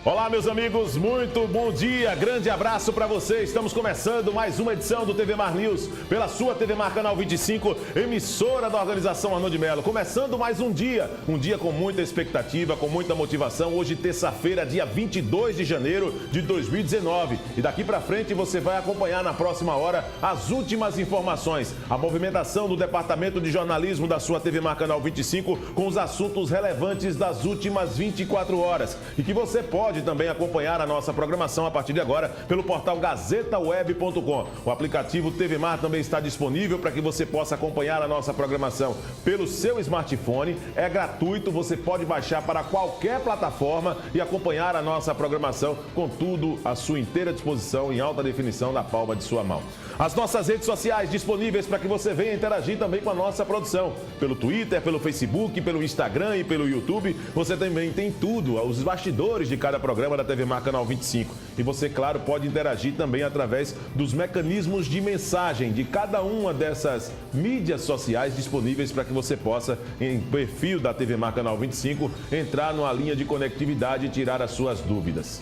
Olá, meus amigos, muito bom dia, grande abraço para vocês. Estamos começando mais uma edição do TV Mar News, pela sua TV Mar Canal 25, emissora da organização Arnon de Mello. Começando mais um dia com muita expectativa, com muita motivação. Hoje, terça-feira, dia 22 de janeiro de 2019. E daqui para frente você vai acompanhar na próxima hora as últimas informações, a movimentação do Departamento de Jornalismo da sua TV Mar Canal 25 com os assuntos relevantes das últimas 24 horas. E que você pode também acompanhar a nossa programação a partir de agora pelo portal gazetaweb.com. O aplicativo TV Mar também está disponível para que você possa acompanhar a nossa programação pelo seu smartphone. É gratuito, você pode baixar para qualquer plataforma e acompanhar a nossa programação com tudo à sua inteira disposição em alta definição na palma de sua mão. As nossas redes sociais disponíveis para que você venha interagir também com a nossa produção. Pelo Twitter, pelo Facebook, pelo Instagram e pelo YouTube. Você também tem tudo, os bastidores de cada programa da TV Mar Canal 25. E você, claro, pode interagir também através dos mecanismos de mensagem de cada uma dessas mídias sociais disponíveis para que você possa, em perfil da TV Mar Canal 25, entrar numa linha de conectividade e tirar as suas dúvidas.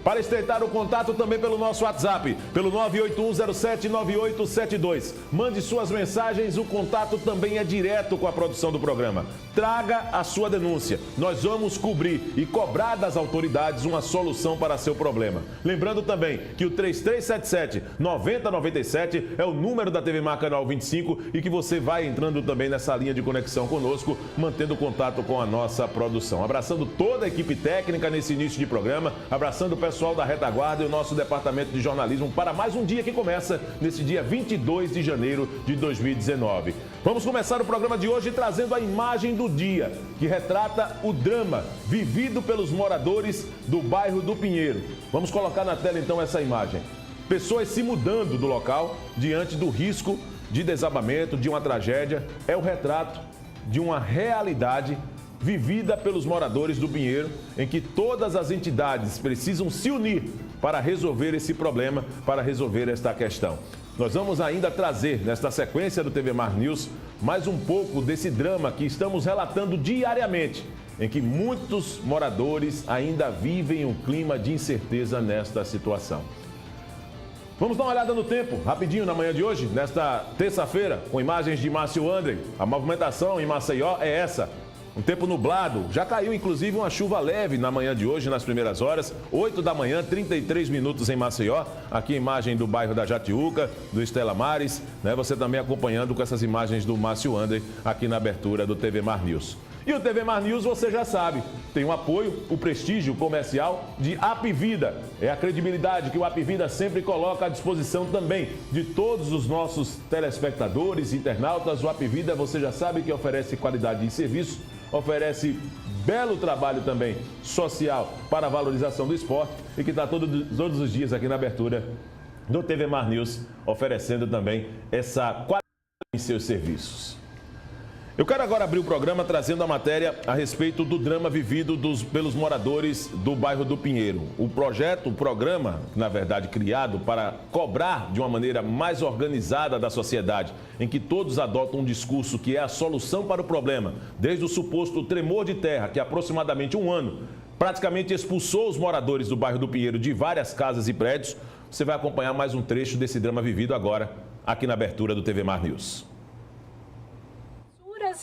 Para estreitar o contato também pelo nosso WhatsApp, pelo 981079872. Mande suas mensagens, o contato também é direto com a produção do programa. Traga a sua denúncia. Nós vamos cobrir e cobrar das autoridades uma solução para seu problema. Lembrando também que o 3377-9097 é o número da TV Mar Canal 25 e que você vai entrando também nessa linha de conexão conosco, mantendo contato com a nossa produção. Abraçando toda a equipe técnica nesse início de programa, abraçando o pessoal da retaguarda e o nosso departamento de jornalismo para mais um dia que começa nesse dia 22 de janeiro de 2019. Vamos começar o programa de hoje trazendo a imagem do dia, que retrata o drama vivido pelos moradores do bairro do Pinheiro. Vamos colocar na tela então essa imagem. Pessoas se mudando do local diante do risco de desabamento, de uma tragédia. É o retrato de uma realidade vivida pelos moradores do Pinheiro, em que todas as entidades precisam se unir para resolver esse problema, para resolver esta questão. Nós vamos ainda trazer, nesta sequência do TV Mar News, mais um pouco desse drama que estamos relatando diariamente, em que muitos moradores ainda vivem um clima de incerteza nesta situação. Vamos dar uma olhada no tempo, rapidinho, na manhã de hoje, nesta terça-feira, com imagens de Márcio André. A movimentação em Maceió é essa. Um tempo nublado, já caiu inclusive uma chuva leve na manhã de hoje, nas primeiras horas, 8 da manhã, 33 minutos em Maceió, aqui a imagem do bairro da Jatiuca, do Estela Mares, né? Você também acompanhando com essas imagens do Márcio André aqui na abertura do TV Mar News. E o TV Mar News, você já sabe, tem o apoio, o prestígio comercial de Apvida. É a credibilidade que o Apvida sempre coloca à disposição também de todos os nossos telespectadores, internautas. O Apvida, você já sabe que oferece qualidade de serviço, oferece belo trabalho também social para a valorização do esporte e que está todos os dias aqui na abertura do TV Mar News, oferecendo também essa qualidade em seus serviços. Eu quero agora abrir o programa trazendo a matéria a respeito do drama vivido pelos moradores do bairro do Pinheiro. O programa, na verdade, criado para cobrar de uma maneira mais organizada da sociedade, em que todos adotam um discurso que é a solução para o problema, desde o suposto tremor de terra, que há aproximadamente um ano praticamente expulsou os moradores do bairro do Pinheiro de várias casas e prédios. Você vai acompanhar mais um trecho desse drama vivido agora, aqui na abertura do TV Mar News.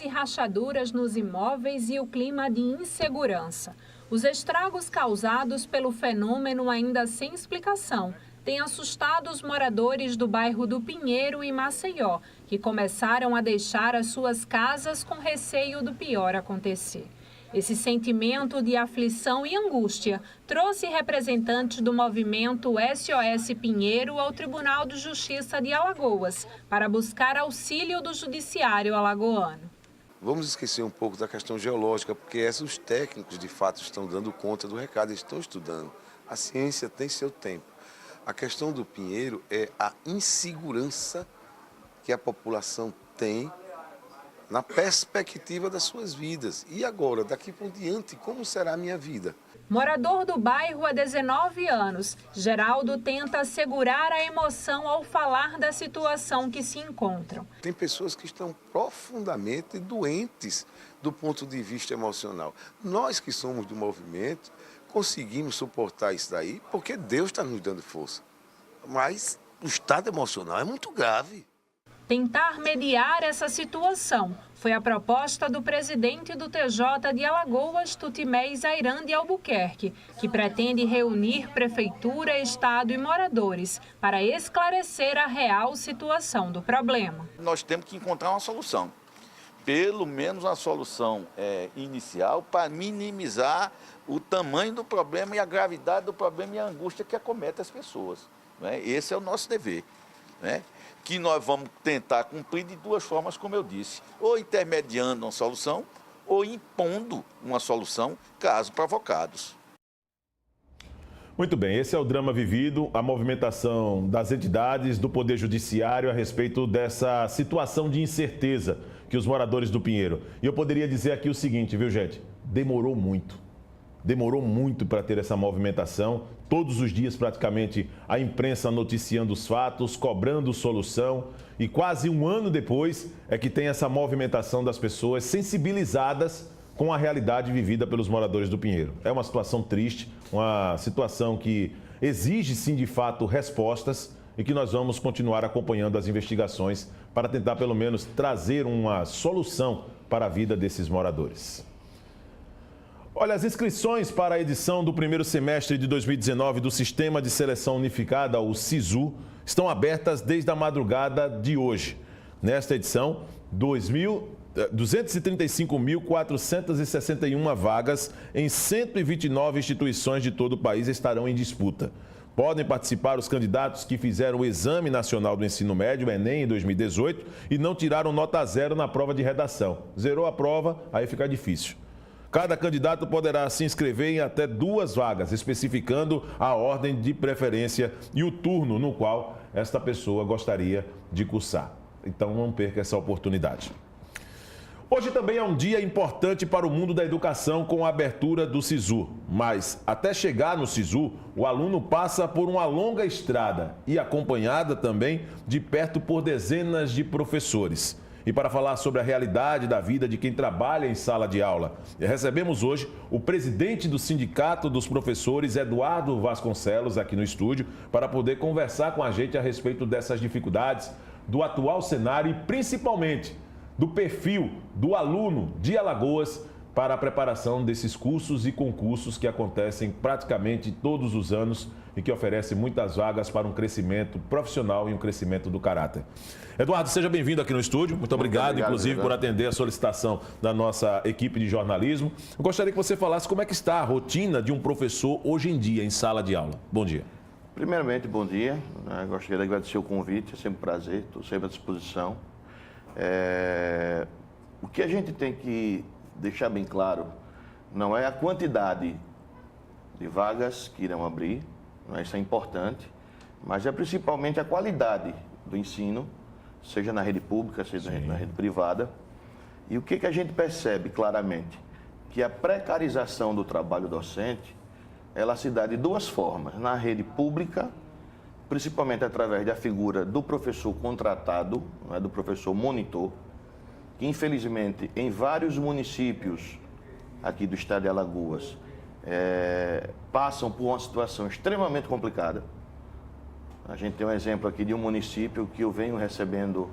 E rachaduras nos imóveis e o clima de insegurança. Os estragos causados pelo fenômeno ainda sem explicação têm assustado os moradores do bairro do Pinheiro e Maceió, que começaram a deixar as suas casas com receio do pior acontecer. Esse sentimento de aflição e angústia trouxe representantes do movimento SOS Pinheiro ao Tribunal de Justiça de Alagoas para buscar auxílio do Judiciário alagoano. Vamos esquecer um pouco da questão geológica, porque os técnicos de fato estão dando conta do recado, eles estão estudando. A ciência tem seu tempo. A questão do Pinheiro é a insegurança que a população tem na perspectiva das suas vidas. E agora, daqui por diante, como será a minha vida? Morador do bairro há 19 anos, Geraldo tenta segurar a emoção ao falar da situação que se encontram. Tem pessoas que estão profundamente doentes do ponto de vista emocional. Nós que somos do movimento, conseguimos suportar isso daí porque Deus está nos dando força. Mas o estado emocional é muito grave. Tentar mediar essa situação foi a proposta do presidente do TJ de Alagoas, Tutimé Zairã de Albuquerque, que pretende reunir prefeitura, estado e moradores para esclarecer a real situação do problema. Nós temos que encontrar uma solução, pelo menos uma solução inicial para minimizar o tamanho do problema e a gravidade do problema e a angústia que acomete as pessoas. Né? Esse é o nosso dever, né? Que nós vamos tentar cumprir de duas formas, como eu disse, ou intermediando uma solução ou impondo uma solução, caso provocados. Muito bem, esse é o drama vivido, a movimentação das entidades, do Poder Judiciário a respeito dessa situação de incerteza que os moradores do Pinheiro. E eu poderia dizer aqui o seguinte, viu, gente? Demorou muito. Demorou muito para ter essa movimentação. Todos os dias, praticamente, a imprensa noticiando os fatos, cobrando solução. E quase um ano depois é que tem essa movimentação das pessoas sensibilizadas com a realidade vivida pelos moradores do Pinheiro. É uma situação triste, uma situação que exige, sim, de fato, respostas e que nós vamos continuar acompanhando as investigações para tentar, pelo menos, trazer uma solução para a vida desses moradores. Olha, as inscrições para a edição do primeiro semestre de 2019 do Sistema de Seleção Unificada, o SISU, estão abertas desde a madrugada de hoje. Nesta edição, 235.461 vagas em 129 instituições de todo o país estarão em disputa. Podem participar os candidatos que fizeram o Exame Nacional do Ensino Médio, Enem, em 2018, e não tiraram nota 0 na prova de redação. Zerou a prova, aí fica difícil. Cada candidato poderá se inscrever em até 2 vagas, especificando a ordem de preferência e o turno no qual esta pessoa gostaria de cursar. Então não perca essa oportunidade. Hoje também é um dia importante para o mundo da educação com a abertura do SISU. Mas até chegar no SISU, o aluno passa por uma longa estrada e acompanhada também de perto por dezenas de professores. E para falar sobre a realidade da vida de quem trabalha em sala de aula, recebemos hoje o presidente do Sindicato dos Professores, Eduardo Vasconcelos, aqui no estúdio, para poder conversar com a gente a respeito dessas dificuldades, do atual cenário e principalmente do perfil do aluno de Alagoas para a preparação desses cursos e concursos que acontecem praticamente todos os anos e que oferecem muitas vagas para um crescimento profissional e um crescimento do caráter. Eduardo, seja bem-vindo aqui no estúdio. Muito obrigado, inclusive, por atender a solicitação da nossa equipe de jornalismo. Eu gostaria que você falasse como é que está a rotina de um professor hoje em dia em sala de aula. Bom dia. Primeiramente, bom dia. Eu gostaria de agradecer o convite, é sempre um prazer, estou sempre à disposição. O que a gente tem que deixar bem claro não é a quantidade de vagas que irão abrir, isso é importante, mas é principalmente a qualidade do ensino, seja na rede pública, seja na rede privada. E o que a gente percebe claramente? Que a precarização do trabalho docente, ela se dá de 2 formas. Na rede pública, principalmente através da figura do professor contratado, do professor monitor, que infelizmente em vários municípios aqui do estado de Alagoas passam por uma situação extremamente complicada. A gente tem um exemplo aqui de um município que eu venho recebendo,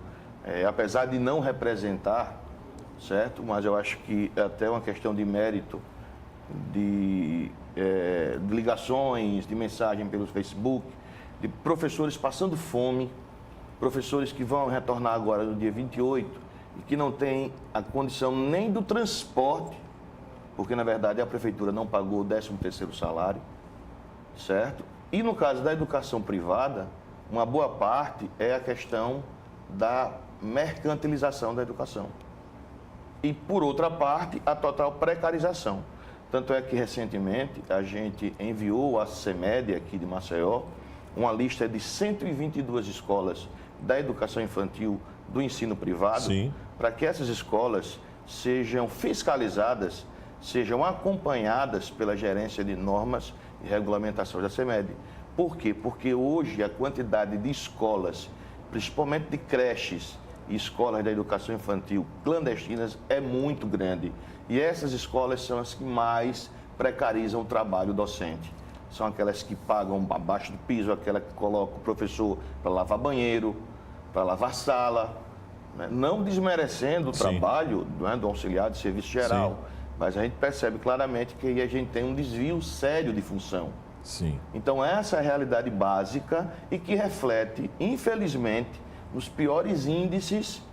apesar de não representar, certo? Mas eu acho que é até uma questão de mérito, de ligações, de mensagem pelo Facebook, de professores passando fome, professores que vão retornar agora no dia 28 e que não têm a condição nem do transporte, porque na verdade a prefeitura não pagou o 13º salário, certo? E no caso da educação privada, uma boa parte é a questão da mercantilização da educação. E por outra parte, a total precarização. Tanto é que recentemente a gente enviou à CEMED aqui de Maceió uma lista de 122 escolas da educação infantil do ensino privado, para que essas escolas sejam fiscalizadas, sejam acompanhadas pela gerência de normas e regulamentações da CEMED. Por quê? Porque hoje a quantidade de escolas, principalmente de creches e escolas da educação infantil clandestinas, é muito grande. E essas escolas são as que mais precarizam o trabalho docente. São aquelas que pagam abaixo do piso, aquela que coloca o professor para lavar banheiro, para lavar sala, né? Não desmerecendo o trabalho, né, do auxiliar de serviço geral, mas a gente percebe claramente que aí a gente tem um desvio sério de função. Sim. Então essa é a realidade básica e que reflete, infelizmente, nos piores índices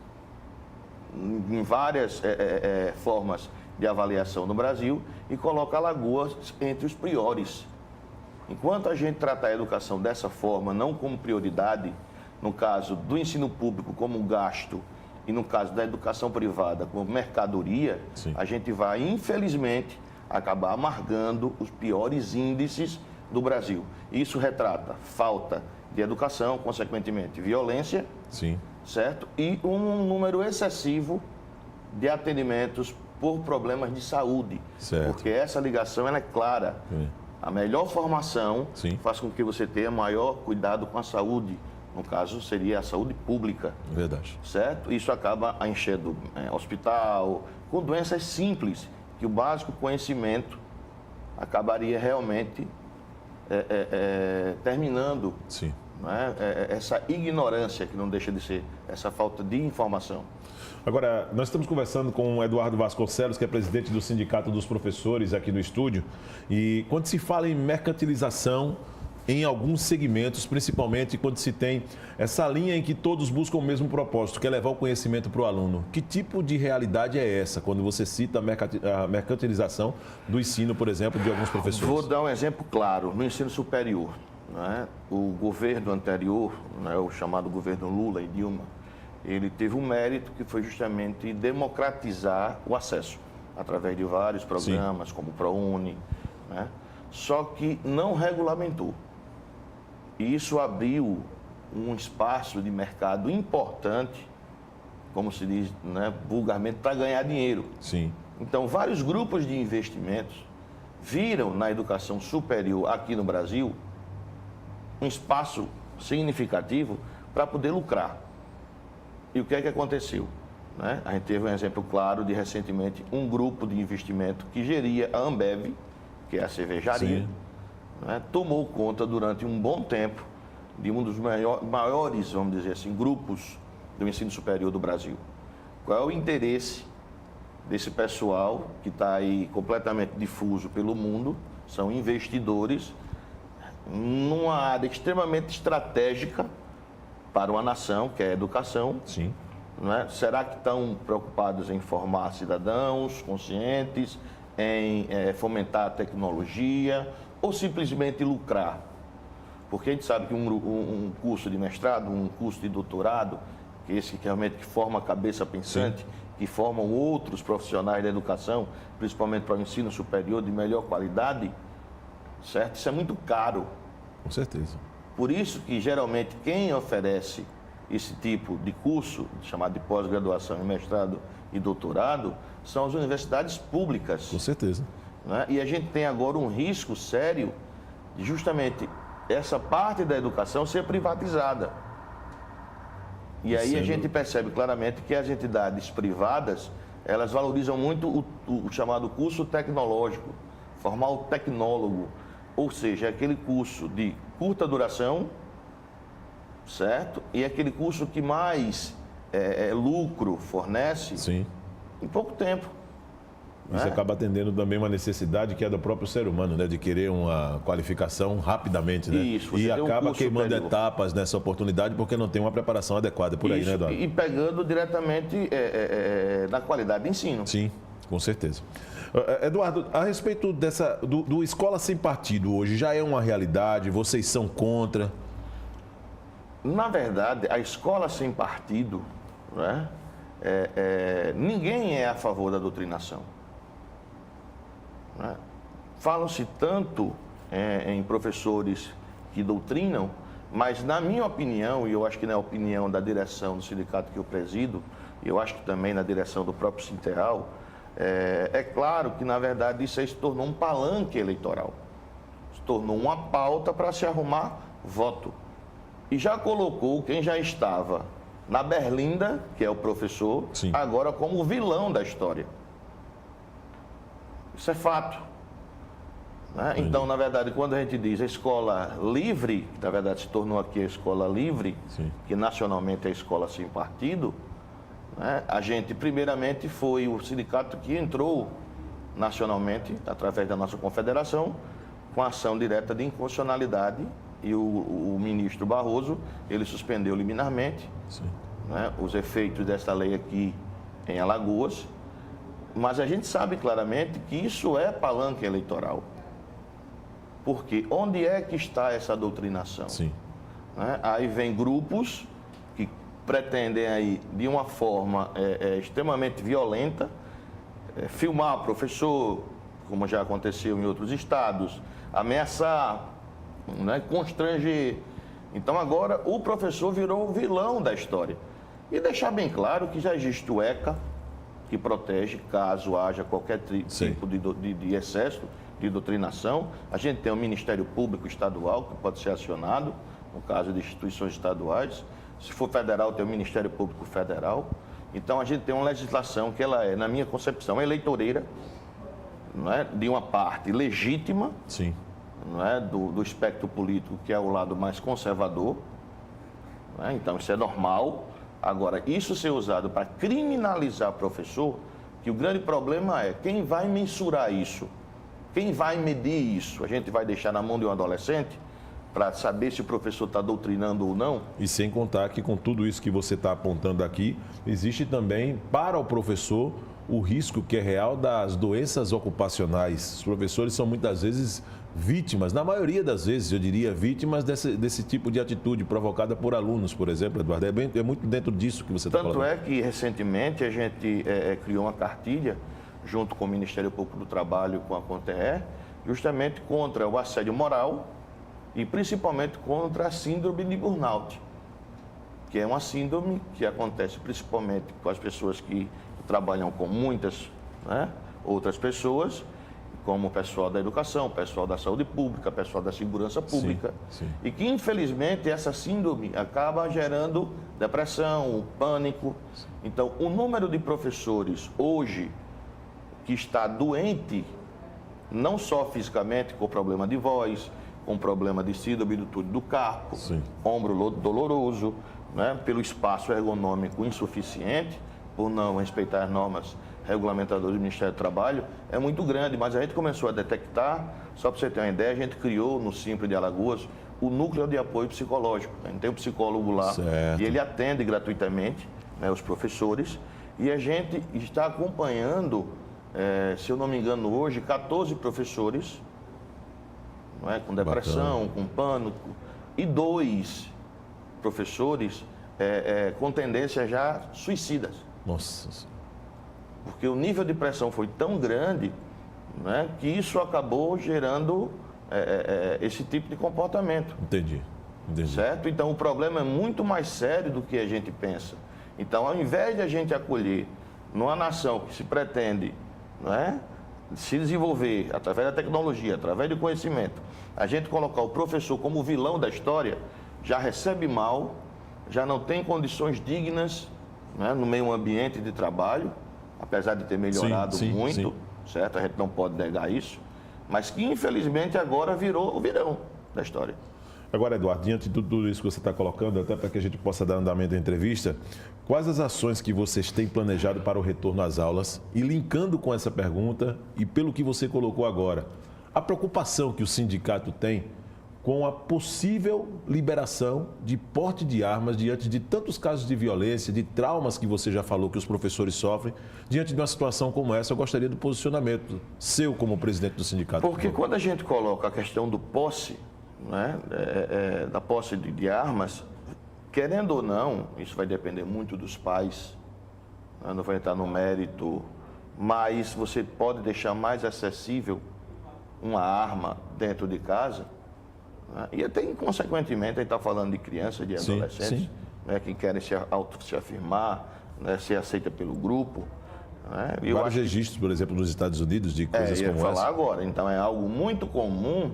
em várias formas de avaliação no Brasil e coloca Alagoas entre os piores. Enquanto a gente tratar a educação dessa forma, não como prioridade, no caso do ensino público como gasto e no caso da educação privada como mercadoria, a gente vai, infelizmente, acabar amargando os piores índices do Brasil. Isso retrata falta de educação, consequentemente violência, certo? E um número excessivo de atendimentos por problemas de saúde, porque essa ligação ela é clara. A melhor formação faz com que você tenha maior cuidado com a saúde. No caso, seria a saúde pública. Verdade. Certo? Isso acaba enchendo hospital, com doenças simples, que o básico conhecimento acabaria realmente terminando. Né? Essa ignorância, que não deixa de ser, essa falta de informação. Agora, nós estamos conversando com o Eduardo Vasconcelos, que é presidente do Sindicato dos Professores aqui no estúdio. E quando se fala em mercantilização em alguns segmentos, principalmente quando se tem essa linha em que todos buscam o mesmo propósito, que é levar o conhecimento para o aluno. Que tipo de realidade é essa, quando você cita a mercantilização do ensino, por exemplo, de alguns professores? Vou dar um exemplo claro. No ensino superior, né, o governo anterior, né, o chamado governo Lula e Dilma, ele teve um mérito que foi justamente democratizar o acesso, através de vários programas, como o ProUni, né? Só que não regulamentou. E isso abriu um espaço de mercado importante, como se diz, né, vulgarmente, para ganhar dinheiro. Então, vários grupos de investimentos viram na educação superior aqui no Brasil um espaço significativo para poder lucrar. E o que é que aconteceu? Né? A gente teve um exemplo claro de, recentemente, um grupo de investimento que geria a Ambev, que é a cervejaria, né? Tomou conta durante um bom tempo de um dos maiores, vamos dizer assim, grupos do ensino superior do Brasil. Qual é o interesse desse pessoal que está aí completamente difuso pelo mundo? São investidores numa área extremamente estratégica para uma nação, que é a educação. Né? Será que estão preocupados em formar cidadãos conscientes, em fomentar a tecnologia ou simplesmente lucrar? Porque a gente sabe que um curso de mestrado, um curso de doutorado, que esse que realmente forma a cabeça pensante, que formam outros profissionais da educação, principalmente para o ensino superior de melhor qualidade, certo? Isso é muito caro. Com certeza. Por isso que, geralmente, quem oferece esse tipo de curso, chamado de pós-graduação em mestrado e doutorado, são as universidades públicas. Com certeza. Né? E a gente tem agora um risco sério de justamente essa parte da educação ser privatizada. E aí a gente percebe claramente que as entidades privadas, elas valorizam muito o chamado curso tecnológico, formar o tecnólogo, ou seja, aquele curso de curta duração, certo? E aquele curso que mais lucro fornece em pouco tempo. Isso acaba atendendo também uma necessidade que é do próprio ser humano, né? De querer uma qualificação rapidamente, né? Isso, e acaba queimando superior. Etapas nessa oportunidade porque não tem uma preparação adequada por aí, Isso, né, Eduardo? E pegando diretamente na qualidade de ensino. Sim, com certeza. Eduardo, a respeito do Escola Sem Partido hoje, já é uma realidade? Vocês são contra? Na verdade, a Escola Sem Partido, né, ninguém é a favor da doutrinação. Né? Falam-se tanto em professores que doutrinam, mas na minha opinião, e eu acho que na opinião da direção do sindicato que eu presido, e eu acho que também na direção do próprio Sinteral, é claro que, na verdade, isso aí se tornou um palanque eleitoral. Se tornou uma pauta para se arrumar voto. E já colocou quem já estava na berlinda, que é o professor, agora como vilão da história. Isso é fato. Né? Então, na verdade, quando a gente diz a escola livre, que na verdade se tornou aqui a escola livre, Sim. que nacionalmente é a escola sem partido, né? A gente, primeiramente, foi o sindicato que entrou nacionalmente, através da nossa confederação, com ação direta de inconstitucionalidade, e o ministro Barroso, ele suspendeu liminarmente, né, os efeitos dessa lei aqui em Alagoas, mas a gente sabe claramente que isso é palanque eleitoral. Porque onde é que está essa doutrinação? Sim. Né? Aí vem grupos que pretendem aí, de uma forma extremamente violenta, filmar professor, como já aconteceu em outros estados, ameaçar, né, constranger. Então agora o professor virou o vilão da história. E deixar bem claro que já existe o ECA, que protege caso haja qualquer tipo de excesso de doutrinação. A gente tem o Ministério Público Estadual, que pode ser acionado, no caso de instituições estaduais. Se for federal, tem o Ministério Público Federal. Então a gente tem uma legislação que ela é, na minha concepção, eleitoreira, não é, de uma parte legítima, Sim. não é, do espectro político, que é o lado mais conservador, não é? Então isso é normal. Agora, isso ser usado para criminalizar professor, que o grande problema é quem vai mensurar isso, quem vai medir isso. A gente vai deixar na mão de um adolescente para saber se o professor está doutrinando ou não? E sem contar que com tudo isso que você está apontando aqui, existe também para o professor o risco que é real das doenças ocupacionais. Os professores são muitas vezes vítimas, na maioria das vezes, eu diria, vítimas desse tipo de atitude provocada por alunos, por exemplo, Eduardo. É muito dentro disso que você está falando. Tanto é que, recentemente, a gente criou uma cartilha, junto com o Ministério Público do Trabalho, com a CONTER, justamente contra o assédio moral e principalmente contra a síndrome de burnout, que é uma síndrome que acontece principalmente com as pessoas que trabalham com muitas, né, outras pessoas, como o pessoal da educação, o pessoal da saúde pública, o pessoal da segurança pública, sim. E que, infelizmente, essa síndrome acaba gerando depressão, pânico. Então, o número de professores hoje que está doente, não só fisicamente, com problema de voz, com problema de síndrome do túnel do carpo, Sim. ombro doloroso, né, pelo espaço ergonômico insuficiente, por não respeitar as normas regulamentadoras do Ministério do Trabalho, é muito grande, mas a gente começou a detectar, só para você ter uma ideia, a gente criou no Simples de Alagoas o núcleo de apoio psicológico. A gente tem um psicólogo lá, certo. E ele atende gratuitamente, né, os professores, e a gente está acompanhando, se eu não me engano hoje, 14 professores, não é, com depressão, com pânico, e 2 professores com tendências já suicidas. Nossa. Porque o nível de pressão foi tão grande, né, que isso acabou gerando esse tipo de comportamento. Entendi. Certo? Então, o problema é muito mais sério do que a gente pensa. Então, ao invés de a gente acolher numa nação que se pretende, não é, se desenvolver através da tecnologia, através do conhecimento, a gente colocar o professor como vilão da história, já recebe mal, já não tem condições dignas, né, no meio ambiente de trabalho, apesar de ter melhorado muito, certo? A gente não pode negar isso, mas que infelizmente agora virou o vilão da história. Agora, Eduardo, diante de tudo isso que você está colocando, até para que a gente possa dar andamento à entrevista, quais as ações que vocês têm planejado para o retorno às aulas? E linkando com essa pergunta e pelo que você colocou agora, a preocupação que o sindicato tem com a possível liberação de porte de armas diante de tantos casos de violência, de traumas que você já falou que os professores sofrem. Diante de uma situação como essa, eu gostaria do posicionamento seu como presidente do sindicato. Porque quando a gente coloca a questão do posse, né, da posse de armas, querendo ou não, isso vai depender muito dos pais, né, não vai entrar no mérito, mas você pode deixar mais acessível uma arma dentro de casa. E até, consequentemente, a gente está falando de crianças, de adolescentes, né, que querem se afirmar, né, ser aceita pelo grupo. Né? Vários registros, por exemplo, nos Estados Unidos, de coisas como essa. Eu ia falar agora. Então, é algo muito comum,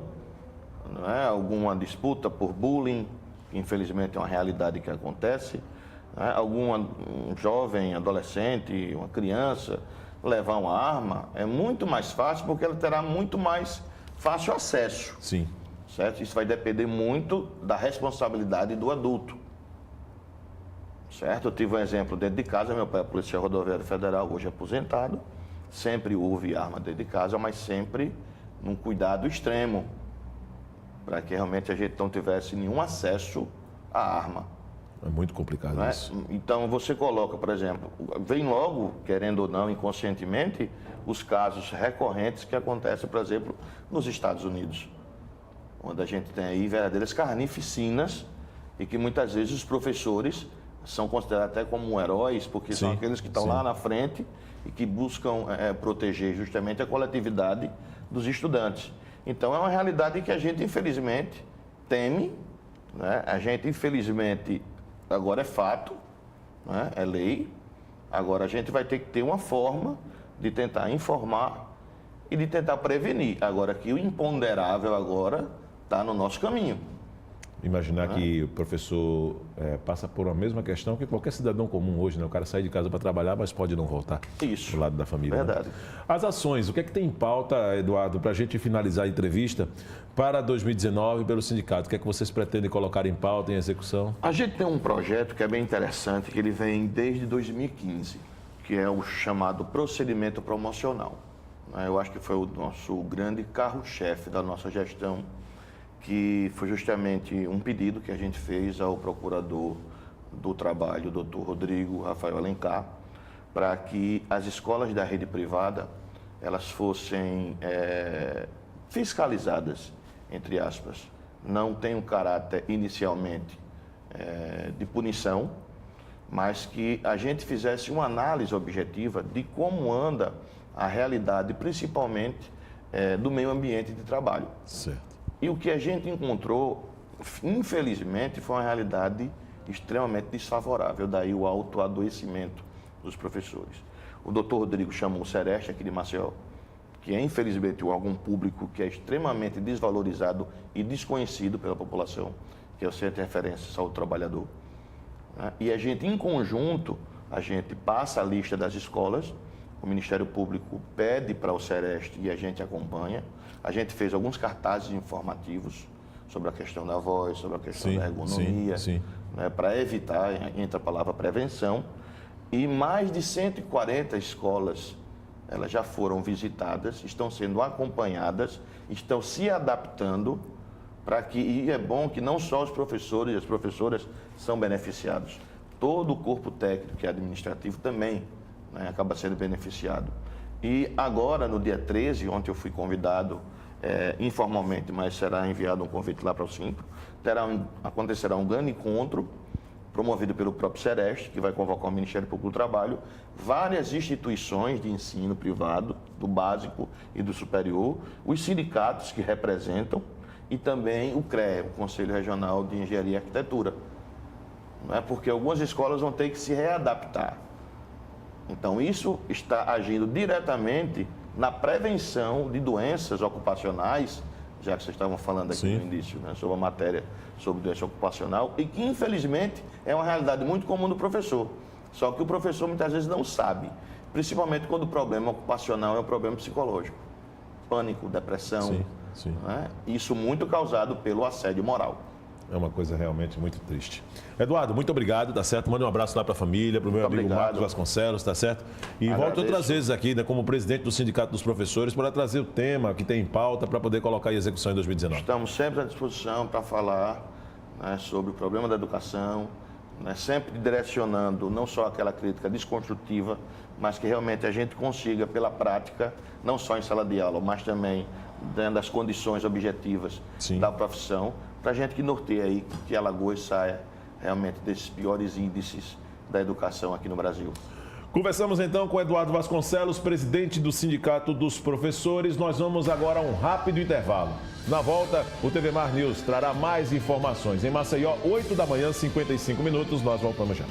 né, alguma disputa por bullying, que infelizmente é uma realidade que acontece, né, um jovem, adolescente, uma criança levar uma arma, é muito mais fácil porque ela terá muito mais fácil acesso. Sim. Certo? Isso vai depender muito da responsabilidade do adulto. Certo? Eu tive um exemplo dentro de casa, meu pai é policial rodoviário federal, hoje aposentado. Sempre houve arma dentro de casa, mas sempre num cuidado extremo, para que realmente a gente não tivesse nenhum acesso à arma. É muito complicado isso. Então você coloca, por exemplo, vem logo, querendo ou não, inconscientemente, os casos recorrentes que acontecem, por exemplo, nos Estados Unidos, onde a gente tem aí verdadeiras carnificinas e que muitas vezes os professores são considerados até como heróis, porque são aqueles que estão lá na frente e que buscam proteger justamente a coletividade dos estudantes. Então é uma realidade que a gente infelizmente teme, né? A gente infelizmente, agora é fato, né? É lei, agora a gente vai ter que ter uma forma de tentar informar e de tentar prevenir. Agora que o imponderável agora está no nosso caminho. Imaginar que o professor passa por a mesma questão que qualquer cidadão comum hoje, né? O cara sai de casa para trabalhar, mas pode não voltar do lado da família. Verdade. Né? As ações, o que é que tem em pauta, Eduardo, para a gente finalizar a entrevista para 2019 pelo sindicato? O que é que vocês pretendem colocar em pauta, em execução? A gente tem um projeto que é bem interessante, que ele vem desde 2015, que é o chamado procedimento promocional. Eu acho que foi o nosso grande carro-chefe da nossa gestão, que foi justamente um pedido que a gente fez ao procurador do trabalho, o Dr. Rodrigo Rafael Alencar, para que as escolas da rede privada elas fossem fiscalizadas, entre aspas. Não tem um caráter inicialmente de punição, mas que a gente fizesse uma análise objetiva de como anda a realidade, principalmente do meio ambiente de trabalho. Certo. E o que a gente encontrou, infelizmente, foi uma realidade extremamente desfavorável, daí o autoadoecimento dos professores. O doutor Rodrigo chamou o Sereste aqui de Maceió, que é infelizmente um órgão público que é extremamente desvalorizado e desconhecido pela população, que é o Centro de Referência de Saúde do Trabalhador. E a gente, em conjunto, a gente passa a lista das escolas, o Ministério Público pede para o Sereste e a gente acompanha. A gente fez alguns cartazes informativos sobre a questão da voz, sobre a questão da ergonomia, né, para evitar, entra a palavra prevenção. E mais de 140 escolas, elas já foram visitadas, estão sendo acompanhadas, estão se adaptando para que, e é bom que não só os professores e as professoras são beneficiados, todo o corpo técnico e administrativo também, né, acaba sendo beneficiado. E agora, no dia 13, ontem eu fui convidado informalmente, mas será enviado um convite lá para o Simpro, acontecerá um grande encontro promovido pelo próprio Sereste, que vai convocar o Ministério Público do Trabalho, várias instituições de ensino privado, do básico e do superior, os sindicatos que representam e também o CREA, o Conselho Regional de Engenharia e Arquitetura. Não é? Porque algumas escolas vão ter que se readaptar. Então, isso está agindo diretamente na prevenção de doenças ocupacionais, já que vocês estavam falando aqui no início, né, sobre a matéria sobre doença ocupacional, e que, infelizmente, é uma realidade muito comum do professor. Só que o professor, muitas vezes, não sabe, principalmente quando o problema ocupacional é um problema psicológico. Pânico, depressão, né? Isso muito causado pelo assédio moral. É uma coisa realmente muito triste. Eduardo, muito obrigado, tá certo? Manda um abraço lá para a família, para o meu amigo Marcos Vasconcelos, tá certo? E volto outras vezes aqui, né, como presidente do Sindicato dos Professores, para trazer o tema que tem em pauta para poder colocar em execução em 2019. Estamos sempre à disposição para falar, né, sobre o problema da educação, né, sempre direcionando não só aquela crítica desconstrutiva, mas que realmente a gente consiga, pela prática, não só em sala de aula, mas também dando as condições objetivas da profissão, para a gente que norteia aí, que Alagoas saia realmente desses piores índices da educação aqui no Brasil. Conversamos então com Eduardo Vasconcelos, presidente do Sindicato dos Professores. Nós vamos agora a um rápido intervalo. Na volta, o TV Mar News trará mais informações. Em Maceió, 8 da manhã, 55 minutos. Nós voltamos já.